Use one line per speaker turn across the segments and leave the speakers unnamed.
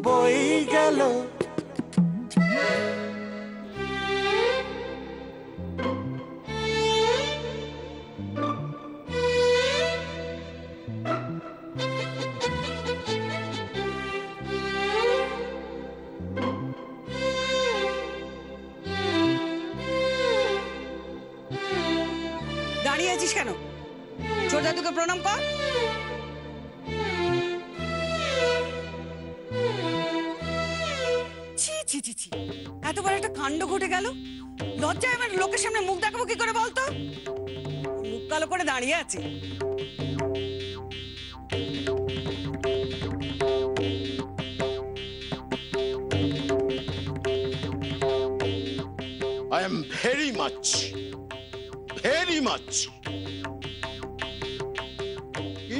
বই গেল।
দাঁড়িয়ে আছিস কেন? ছোট দাদুকে প্রণাম কর। ছি ছি ছি ছি, এত বড় একটা কাণ্ড ঘটে গেল। লজ্জায় আমার লোকের সামনে মুখ দেখাবো কি করে বলতো? মুখ কালো করে দাঁড়িয়ে আছে।
I am very much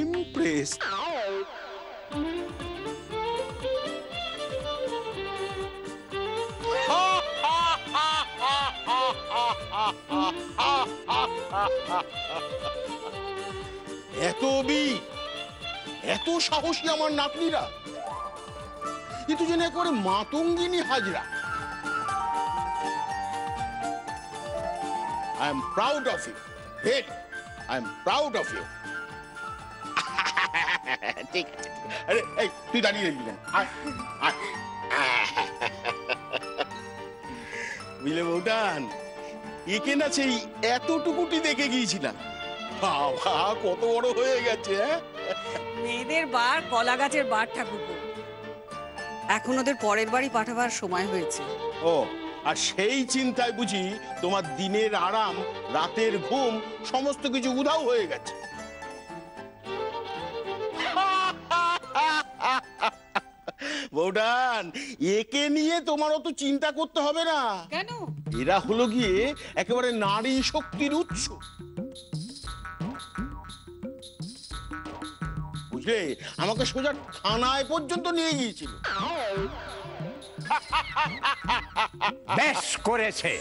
impressed. এত সাহসী আমার নাতনিরা, কিন্তু যেন একেবারে Matangini Hazra. I am proud of you. Hey, I am proud of you. ঠিক আছে। আরে এই তুই দাঁড়িয়ে রইলি কেন? বুঝলে বউটান, একে না সেই এতটুকুটি দেখে গিয়েছিলাম, বাবা কত বড় হয়ে গেছে।
মেয়েদের বার কলা গাছের বার ঠাকুরপো। এখন ওদের পরের বাড়ি পাঠাবার সময় হয়েছে।
ও, আর সেই চিন্তায় বুঝি তোমার দিনের আরাম, রাতের ঘুম সমস্ত কিছু উধাও হয়ে গেছে। বউডান, একে নিয়ে তোমার অত চিন্তা করতে হবে না।
কেন?
এরা হলো গিয়ে একেবারে নারী শক্তির উৎস, বুঝলে? আমাকে সোজা থানায় পর্যন্ত নিয়ে গিয়েছিল।
বেশ করেছে।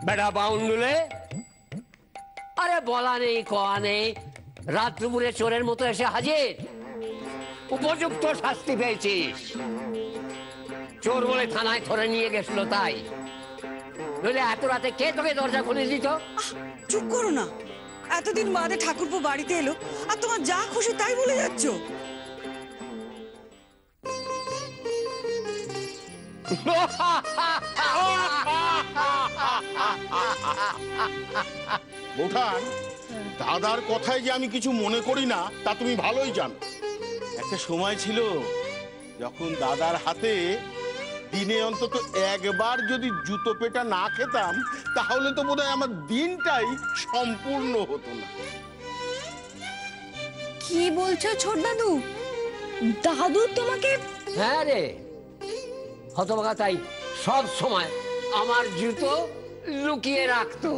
বেড়া বাউন্ডুলে, আরে বলা নেই কয়া নেই, রাত দুপুরে চোরের মতো এসে হাজির। উপযুক্ত শাস্তি পেয়েছিস। চোর বলে থানায় ধরে নিয়ে গেছিল, তাই নইলে এত রাতে কে তোকে দরজা খুলে দিত?
চুপ করো না। এতদিন বাদে ঠাকুরপো বাড়িতে এলো, আর তোমার যা খুশি তাই বলে যাচ্ছ।
বউঠান, দাদার কথায় যে আমি কিছু মনে করি না তা তুমি ভালোই জানো। একটা সময় ছিল যখন দাদার হাতে দিনে অন্তত একবার যদি জুতো পেটা না খেতাম, তাহলে তো বোধহয় আমার দিনটাই সম্পূর্ণ হতো না।
কি বলছো ছোট দাদু? দাদু তোমাকে?
হ্যাঁ রে, হতভাগা তাই সব সময় আমার জুতো লুকিয়ে রাখতো।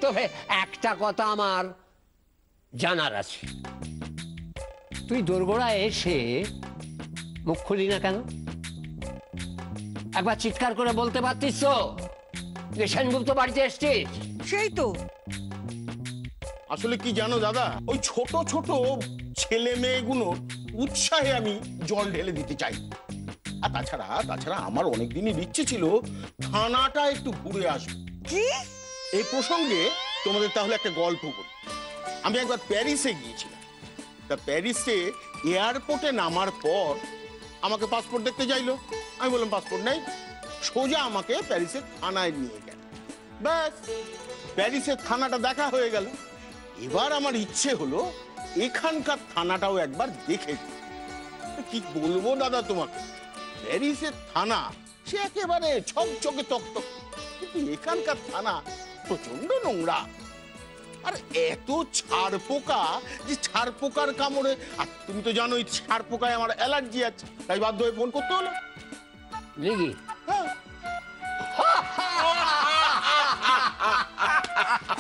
তবে একটা কথা আমার জানার আছে, তুই দোরগোড়া এসে মুখ খুলি না কেন? একবার চিৎকার করে বলতে পারতিস তো যে সেনগুপ্ত বাড়িতে এসছিস?
সেই তো।
আসলে কি জানো দাদা, ওই ছোট ছোট ছেলে মেয়েগুলো উৎসাহে আমি জল ঢেলে দিতে চাই। আর তাছাড়া আমার অনেকদিনই ইচ্ছে ছিল থানাটা একটু ঘুরে আসবো।
কি?
এই প্রসঙ্গে তোমাদের তাহলে একটা গল্প বলি। আমি একবার প্যারিসে গিয়েছিলাম। তা প্যারিসে এয়ারপোর্টে নামার পর আমাকে পাসপোর্ট দেখতে চাইলো। আমি বললাম পাসপোর্ট নেই। সোজা আমাকে প্যারিসের থানায় নিয়ে গেল। ব্যাস, প্যারিসের থানাটা দেখা হয়ে গেল। এবার আমার ইচ্ছে হলো এখানকার থানাটাও একবার দেখে। কি বলবো দাদা তোমাকে, প্যারিসের থানা সে একেবারে ছকছকে তকতক, কিন্তু এখানকার থানা প্রচন্ড নোংরা। আর এত ছাড় পোকা, যে ছাড় পোকার কামড়ে, আর তুমি তো জানোই ছাড় পোকায় আমার অ্যালার্জি আছে, তাই বাধ্য হয়ে ফোন করতে হলো।
দেখি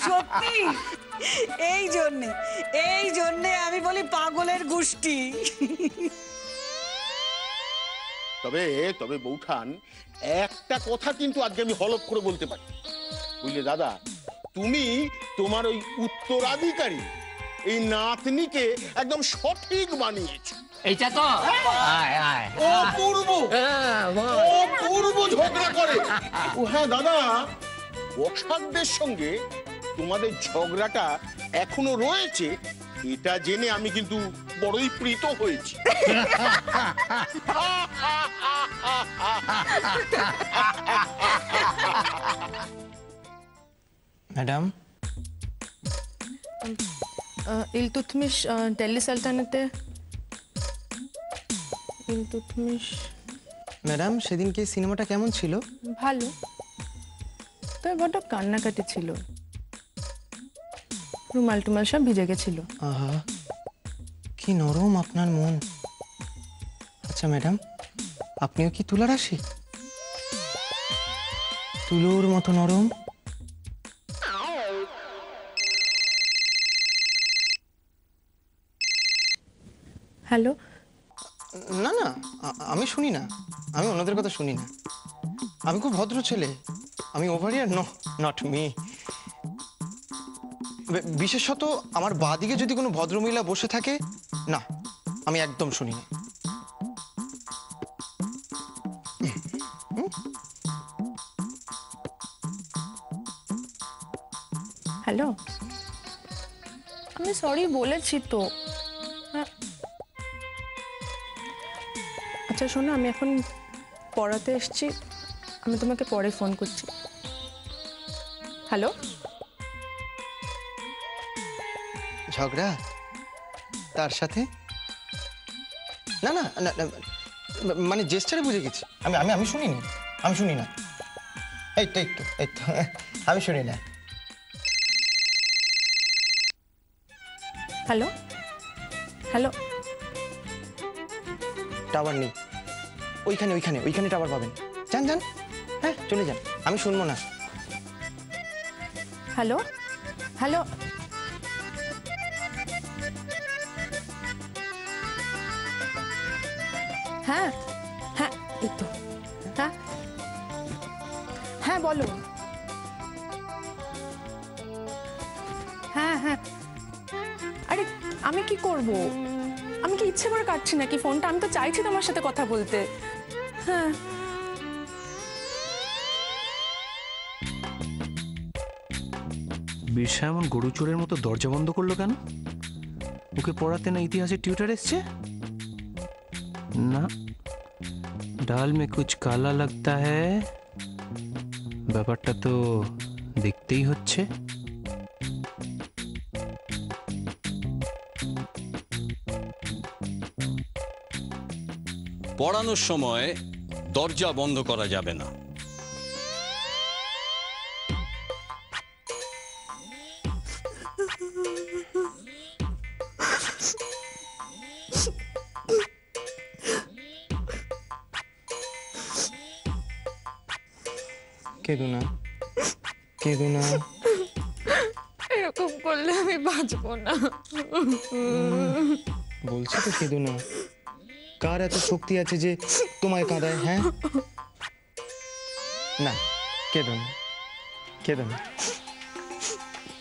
সত্যি, এই জন্যে আমি বলি পাগলের গোষ্ঠী।
তবে তবে বৌঠান, একটা কথা কিন্তু আজকে আমি হলফ করে বলতে পারি, বুঝলে দাদা, তুমি তোমার ওই উত্তরাধিকারী এই নাতনিকে একদম সঠিক বানিয়েছ।
এইটা তো আয় আয়
অপূর্ব অপূর্ব ঝগড়া করে। ও হ্যাঁ দাদা, বসাকদের সঙ্গে তোমাদের ঝগড়াটা এখনো রয়েছে, এটা জেনে আমি কিন্তু বড়ই প্রীত হয়েছি।
ম্যাডাম,
ইলতুৎমিশ দিল্লি সালতানাতে ইলতুৎমিশ।
ম্যাডাম সেদিনকে সিনেমাটা কেমন ছিল?
ভালো, তবে বড্ড কান্নাকাটি ছিল, রুমাল টুমাল সব ভিজে গেছিল।
আহা, কি নরম আপনার মন। আচ্ছা ম্যাডাম, আপনিও কি তুলা রাশি? তুলোর মতো নরম।
হ্যালো,
না না, আমি শুনি না, আমি অন্যদের কথা শুনি না। আমি খুব ভদ্র ছেলে, আমি ওভার ইয়ার নট মি। বিশেষত আমার বাদিকে যদি কোনো ভদ্রমহিলা বসে থাকে, না, আমি একদম শুনি না।
হ্যালো, আমি সরি বলেছি তো। হ্যাঁ, আচ্ছা শোনো, আমি এখন পড়াতে এসেছি, আমি তোমাকে পরে ফোন করছি। হ্যালো,
ঝগড়া তার সাথে? না না না না, মানে জেস্টারে বুঝে গেছি। আমি আমি আমি শুনিনি, আমি শুনি না। এই তো আমি শুনি না।
হ্যালো, হ্যালো,
টাওয়ার নেই ওইখানে, ওইখানে ওইখানে টাওয়ার পাবেন। যান যান, হ্যাঁ চলে যান, আমি শুনবো না।
হ্যালো, হ্যালো, হ্যাঁ হ্যাঁ, এই তো, হ্যাঁ হ্যাঁ বলো। হ্যাঁ হ্যাঁ, আরে আমি কি করব? আমি কি ইচ্ছে করে কাটছি নাকি ফোনটা? আমি তো চাইছি তোমার সাথে কথা বলতে। হ্যাঁ,
বিরসা এমন গরু চোরের মতো দরজা বন্ধ করলো কেন? ওকে পড়াতে না ইতিহাসের টিউটার এসছে? না, ডাল মে কুছ কালা লাগতা হ্যায়, ব্যাপারটা তো দেখতেই হচ্ছে।
পড়ানোর সময় দরজা বন্ধ করা যাবে না।
কেঁদো না, কেঁদো না।
এরকম করলে আমি বাঁচবো না।
বলছি তো কেঁদো না। কার এত শক্তি আছে যে তোমায় কাঁদায়? হ্যাঁ, না কেঁদো না, কেঁদো না।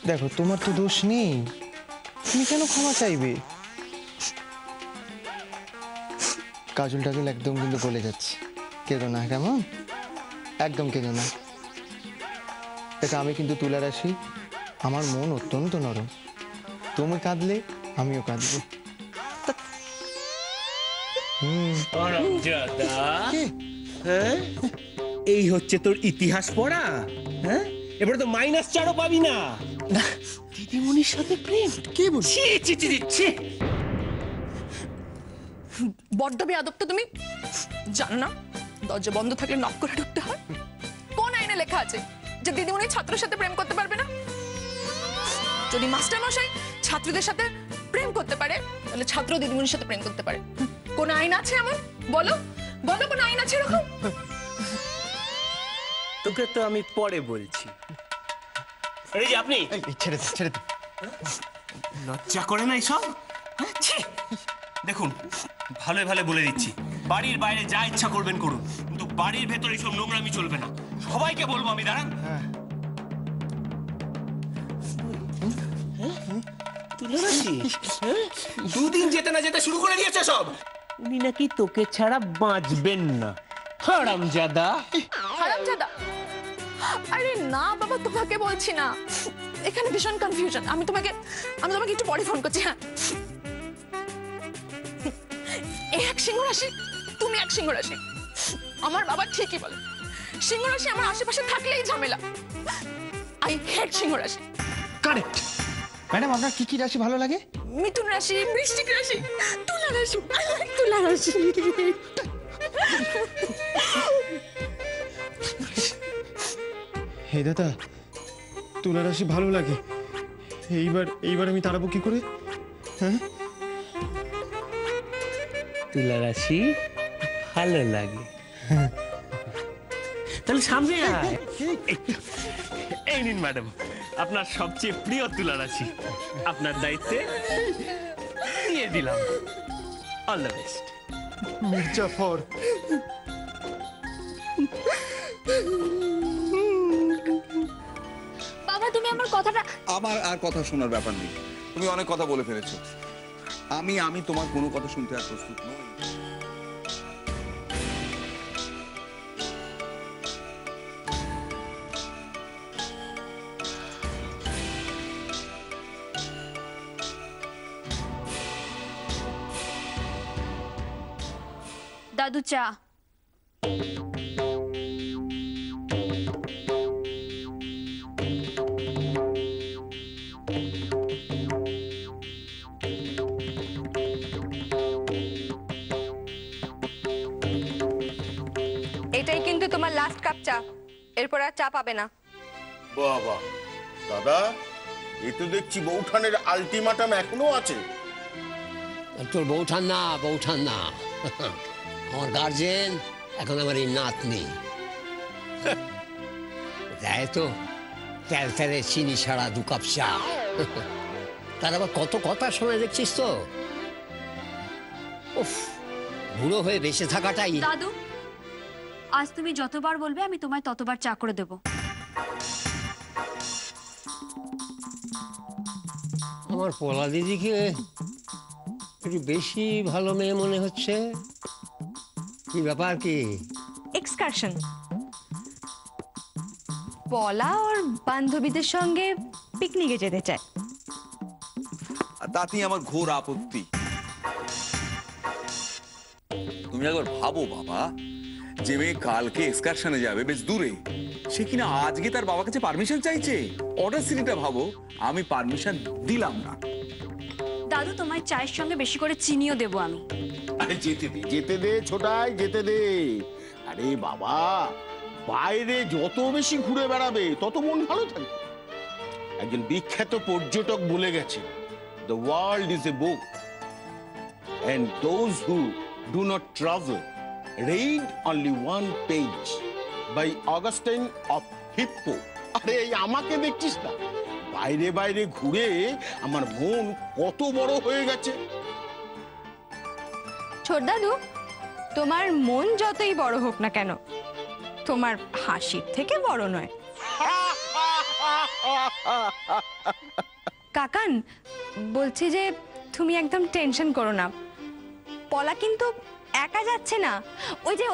দেখো তোমার তো দোষ নেই, তুমি কেন ক্ষমা চাইবে? কাজল টাজল একদম কিন্তু বলে যাচ্ছে, কেঁদো না, কেমন? একদম কেঁদো না। দেখো আমি কিন্তু তুলা রাশি, আমার মন অত্যন্ত নরম, তুমি কাঁদলে আমিও কাঁদবো।
হ্যাঁ, এই হচ্ছে তোর ইতিহাস পড়া? হ্যাঁ, এবারে তো -4ও পাবি না। দিদিমণির সাথে প্রেম? কে বলছি?
বড্ড বেয়াদব তো তুমি। জানো না দরজা বন্ধ থাকলে নক করে ঢুকতে হয়? কোন আইনে লেখা আছে যে দিদিমণি ছাত্রের সাথে প্রেম করতে পারবে না? যদি মাস্টার মশাই ছাত্রীদের সাথে প্রেম করতে পারে, তাহলে ছাত্র দিদিমণির সাথে প্রেম করতে পারে। কোন আইন আছে এমন? বলো বলো, কোন আইন আছে এরকম?
তোকে তো আমি পরে বলছি। এই যে আপনি,
ছেড়ে দে, ছেড়ে দে।
লজ্জা করে না এসব? দেখুন, ভালো ভালো বলে দিচ্ছি, বাড়ির বাইরে যা ইচ্ছা করবেন করুন, কিন্তু বাড়ির ভেতরে এইসব নোংরামি চলবে না। সবাইকে বলবো আমি, দাঁড়ান। দুদিন যেতে না যেতে শুরু করে দিয়েছে সব। উনি নাকি তোকে ছাড়া বাঁচবেন না, হারামজাদা।
হারামজাদা? আরে না বাবা, তোমাকে বলছি না, এখানে ভীষণ কনফিউশন। আমি তোমাকে একটু পরে ফোন করছি। হ্যাঁ, এক সিংহ রাশি, তুমি এক সিংহ রাশি। আমার বাবা ঠিকই বলে, সিংহ রাশি আমার আশেপাশে থাকলেই ঝামেলা। আই হেট সিংহ রাশি।
কারেক্ট। ম্যাডাম, আপনার কি কি রাশি ভালো লাগে?
মিথুন রাশি, বৃশ্চিক রাশি, তুলা রাশি। তুলা রাশি।
হে দাদা, তুলা রাশি ভালো লাগে। এইবার আমি তাড়াবো কি করে? হ্যাঁ,
তুলা রাশি ভালো লাগে, তাহলে সামনে আয়। এই নিন ম্যাডাম, আপনার সবচেয়ে প্রিয় তুলা রাশি আপনার দায়িত্বে দিয়ে দিলাম। All the best.
মির্জাফর।
বাবা তুমি আমার কথাটা।
আমার আর কথা শোনার ব্যাপার নেই, তুমি অনেক কথা বলে ফেলেছো। আমি তোমার কোনো কথা শুনতে আর প্রস্তুত নই।
দাদু চা।
এটাই কিন্তু তোমার লাস্ট কাপ চা, এরপর আর চা পাবে না।
বাবা দাদা, এ তো দেখছি বৌঠানের আলটিমাটাম এখনো আছে।
তোর বৌঠান না, বৌঠান না, আমার গার্জেন এখন আমার এই নাতনি। দেয় তো তেল তেলে চিনি ছাড়া 2 কাপ চা। তার আবার কত কথা শোনা দেখছিস তো। উফ, বুড়ো হয়ে বেঁচে থাকাটাই।
দাদু আজ তুমি যতবার বলবে আমি তোমায় ততবার চা করে দেব।
আমার পলা দিদিকে একটু বেশি ভালো মেয়ে মনে হচ্ছে। কি ব্যাপার কি?
এক্সকারশন, পলা ওর বান্ধবীদের সঙ্গে পিকনিকে যেতে চায়।
আর তাতেই আমার ঘোর আপত্তি। তুমি একবার ভাবো বাবা, যে মেয়ে কালকে এক্সকারশনে যাবে বেশ দূরে, সে কিনা আজকে তার বাবার কাছে পারমিশন চাইছে। অর্ডার সিটিটা ভাবো, আমি পারমিশন দিলাম না।
দাদু তোমায় চায়ের সঙ্গে বেশি করে চিনিও দেবো আমি।
আরে যেতে দে ছোটাই, যেতে দে। আরে বাবা, বাইরে যত বেশি ঘুরে বেড়াবে তত মন ভালো থাকবে। একজন বিখ্যাত পর্যটক বলে গেছে, the world is a book and those who do not travel read only one page by Augustine of Hippo। আরে এই আমাকে দেখছিস না, বাইরে বাইরে ঘুরে আমার মন কত বড় হয়ে গেছে।
ছোট দাদু, তোমার মন যতই বড় হোক না কেন, তোমার হাসির থেকে বড় নয়। কাকান বলছি যে তুমি একদম টেনশন করো না, পলা কিন্তু একা যাচ্ছে না। ওই যে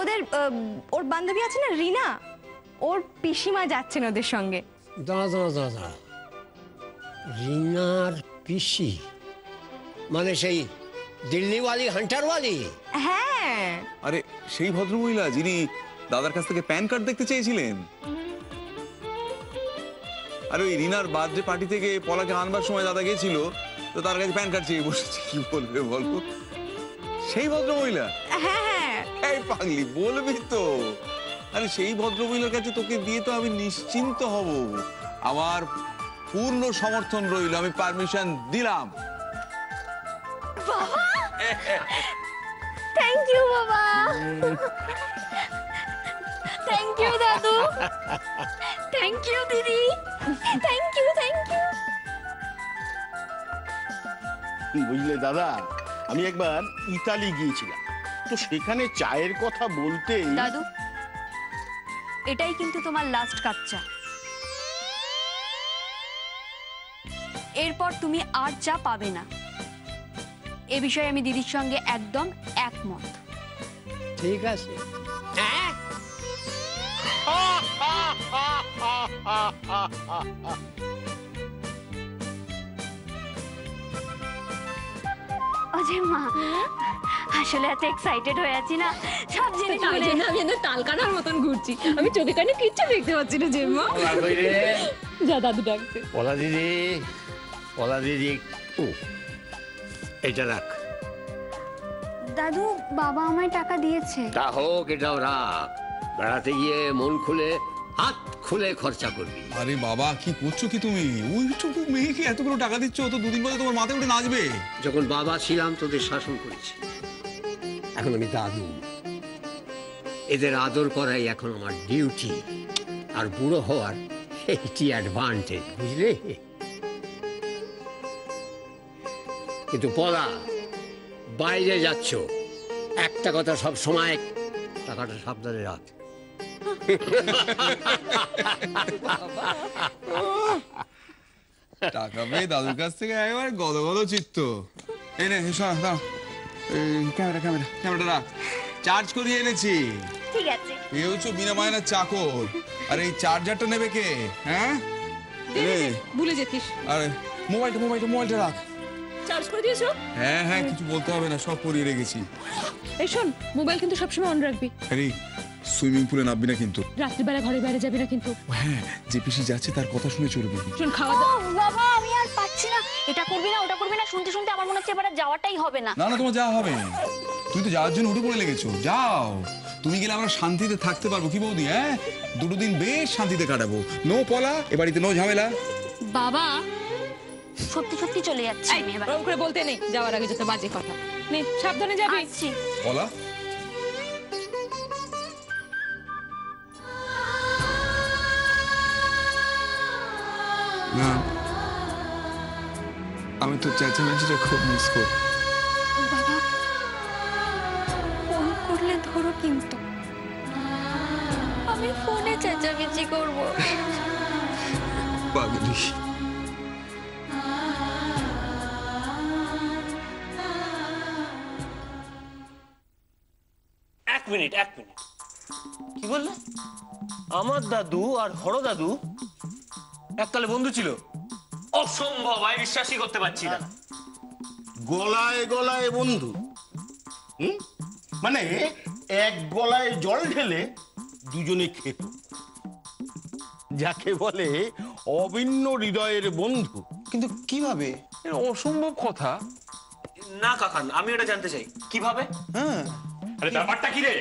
ওর বান্ধবী আছে না রিনা, ওর পিসিমা যাচ্ছেন ওদের সঙ্গে।
দাঁড়া দাঁড়া দাঁড়া দাঁড়া, রিনার পিসি মানে সেই দিল্লিওয়ালি, হান্টারওয়ালি?
হ্যাঁ।
আরে সেই ভদ্রমহিলা যিনি দাদার কাছ থেকে প্যান কার্ড দেখতে চেয়েছিলেন। আরে ওই রিনার বার্থডে পার্টি থেকে পলাকে আনবার সময় দাদা গেছিল, তো তার কাছে প্যান কার্ড চেয়ে বসেছে। কি বলবে বলবো, সেই ভদ্রমহিলা?
হ্যাঁ।
এই পাগলি, বলবি তো। আরে সেই ভদ্রমহিলার কাছে তোকে দিয়ে তো আমি নিশ্চিন্ত হব। আমার পূর্ণ সমর্থন রইল, আমি পারমিশন দিলাম।
থ্যাংক ইউ বাবা। থ্যাংক ইউ দাদু। থ্যাংক ইউ দিদি। Thank you, thank you.
বুঝলে দাদা, আমি একবার ইতালি গিয়েছিলাম। তো সেখানে চায়ের কথা বলতেই
দাদু, এটাই কিন্তু তোমার লাস্ট কাপ চা। এরপর তুমি আর চা পাবে না। এ বিষয়ে আমি দিদির সঙ্গে একদম একমত।
ঠিক আছে।
অজয় মা, আসলে এত এক্সাইটেড হয়ে আছি না, সব জিনিস বলে
আমি তাল কাটার মতন ঘুরছি, আমি চোখে কানে কিচ্ছু দেখতে পাচ্ছি না জেম্মা।
পলা কই রে?
যা দাদু ডাকছে।
পলা দিদি, পলা দিদি, ও এটা রাখ।
দাদু, বাবা আমায় টাকা দিয়েছে।
তা হোক, এটাও রাখ। বেড়াতে গিয়ে মন খুলে হাত খুলে খরচা করবি।
আরে বাবা, কি করছো কি তুমি? ওইটুকু মেয়েকে এতগুলো টাকা দিচ্ছ, তো দুদিন পরে তোমার মাথায় উঠে নাচবে।
যখন বাবা ছিলাম তোদের শাসন করেছি, এখন আমি দাদু। এদের আদর করাই এখন আমার ডিউটি, আর বুড়ো হওয়ার এইটি অ্যাডভান্টেজ, বুঝলে? কিন্তু পলা, বাইরে যাচ্ছ, একটা কথা সব সময়, টাকাটা সাবধানে রাখ।
টাকা পেয়ে দাদুর কাছ থেকে একেবারে গদ গদ চিত্ত। এই নে, শোনা দাও, ক্যামেরাটা রাখ, চার্জ করিয়ে এনেছি।
ঠিক আছে।
এ হচ্ছে বিনা মায়নার চাকর। আর এই চার্জারটা নেবে কে? হ্যাঁ,
ভুলে যেতিস।
আরে মোবাইলটা রাখ।
চার্জ করে দিয়েছো?
হ্যাঁ হ্যাঁ, কিছু বলতে হবে না, সব করিয়ে রেখেছি।
এই শোন, মোবাইল কিন্তু সবসময় অন রাখবি।
আরে সুইমিং পুলে নামবি না কিন্তু।
রাত্রিবেলা ঘরে বাইরে যাবি না কিন্তু।
হ্যাঁ, যে পিসি যাচ্ছে তার কথা শুনে চলবি।
শোন, খাওয়া দাওয়া।
বাবা, আমি আর পাচ্ছি না, এটা করবি না ওটা করবি না, শুনতে শুনতে আমার মনে হচ্ছে এবার আর যাওয়াটাই হবে না।
না না, তোমার যাওয়া হবে। তুই তো যাওয়ার জন্য উঠে পড়ে লেগেছো, যাও। তুমি গেলে আমরা শান্তিতে থাকতে পারবো, কি বৌদি? হ্যাঁ, দুটো দিন বেশ শান্তিতে কাটাবো। নো পলা, এ বাড়িতে নো ঝামেলা।
বাবা, সত্যি সত্যি চলে যাচ্ছি আমি এবার।
রং করে বলতে নেই, যাওয়ার আগে যত বাজে কথা। নে, সাবধানে যাবি।
আসছি।
পলা, না, আমি তো চেঁচামেচিটা খুব মিস করি।
বাবা, ফোন করলে ধরো কিন্তু। আমি ফোনে চেঁচামেচি করবো।
পাগলি।
এক মিনিট। কি বললে? আমার দাদু আর হর দাদু এককালে বন্ধু ছিল? অসম্ভব, আমি বিশ্বাসই করতে পারছি না।
গলায় গলায় বন্ধু? মানে এক গলায় জল ঢেলে দুজনে খেত, যাকে বলে অভিন্ন হৃদয়ের বন্ধু।
কিন্তু কিভাবে?
অসম্ভব কথা।
না কাকান, আমি এটা জানতে চাই কিভাবে।
হ্যাঁ,
আরে ব্যাপারটা কি রে?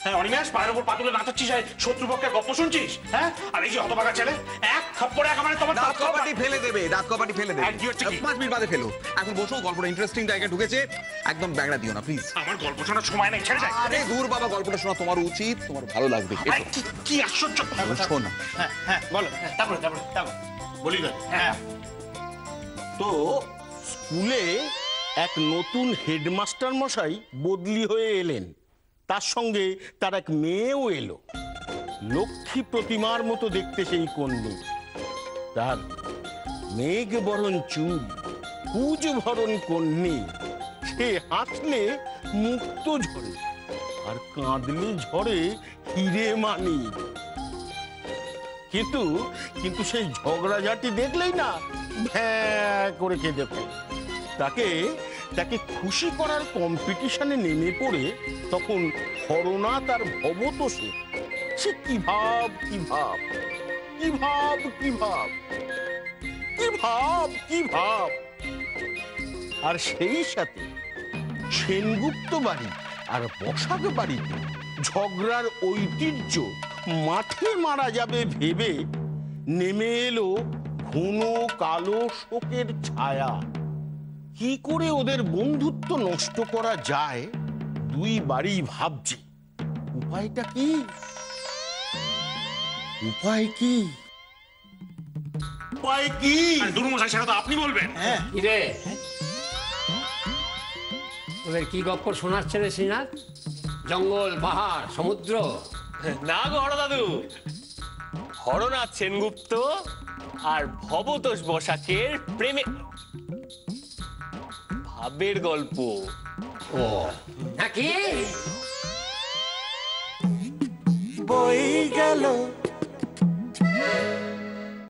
হ্যাঁ, অনিমেষ, পায়ের উপর পাতুলে নাচাচ্ছিস, শত্রুপক্ষের গপ্প শুনছিস? হ্যাঁ, আর এই যে হতভাগা ছেলে, এক থাপ্পড়ে একেবারে তোমার
দাঁত কপাটি ফেলে দেবে, দাঁত কপাটি ফেলে দেবে।
আর কি হচ্ছে কি?
5 মিনিট বাদে ফেলো। এখন বসো, গল্পটা ইন্টারেস্টিং জায়গায় ঢুকেছে, একদম ব্যাগড়া দিও না প্লিজ।
আমার গল্প শোনার সময় নেই, ছেড়ে যায়।
আরে দূর বাবা, গল্পটা শোনা তোমার উচিত, তোমার ভালো লাগবে।
কি আশ্চর্য!
শোনা।
হ্যাঁ, বলো। তারপরে
বলি না,
হ্যাঁ,
তো স্কুলে এক নতুন হেডমাস্টার মশাই বদলি হয়ে এলেন, তার সঙ্গে তার এক মেয়েও এলো। লক্ষ্মী প্রতিমার মতো দেখতে সেই কন্যা। তার মেঘ বরণ চুল, কুজ ভরণ কন্যা। সে হাসলে মুক্ত ঝরে, আর কাঁদলে ঝরে হিরে মানি। কিন্তু সেই ঝগড়াঝাটি দেখলেই না ভ্যাঁ করে কেঁদে ফেলে। তাকে খুশি করার কম্পিটিশনে নেমে পড়ে তখন হরনা তার ভবতোষে সে কি ভাব কি ভাব কি ভাব কি ভাব কি ভাব কি ভাব। আর সেই সাথে সেনগুপ্ত বাড়ি আর বসাক বাড়িতে ঝগড়ার ঐতিহ্য মাঠে মারা যাবে ভেবে নেমে এলো ঘন কালো শোকের ছায়া। কি করে ওদের বন্ধুত্ব নষ্ট করা যায় দুই বাড়ি ভাবছে। উপায়টা কি? উপায় কি? উপায় কি?
দুর্মশাই, সেটা তো আপনি বলবেন।
হ্যাঁ।
কি রে, ওদের কি গপ্প শোনাচ্ছে রে শ্রীনাথ? জঙ্গল, পাহাড়, সমুদ্র?
না গো হর দাদু, হরনাথ সেনগুপ্ত আর ভবতোষ বসাকের প্রেমে ভাবের গল্প।
ও নাকি?
বই গেল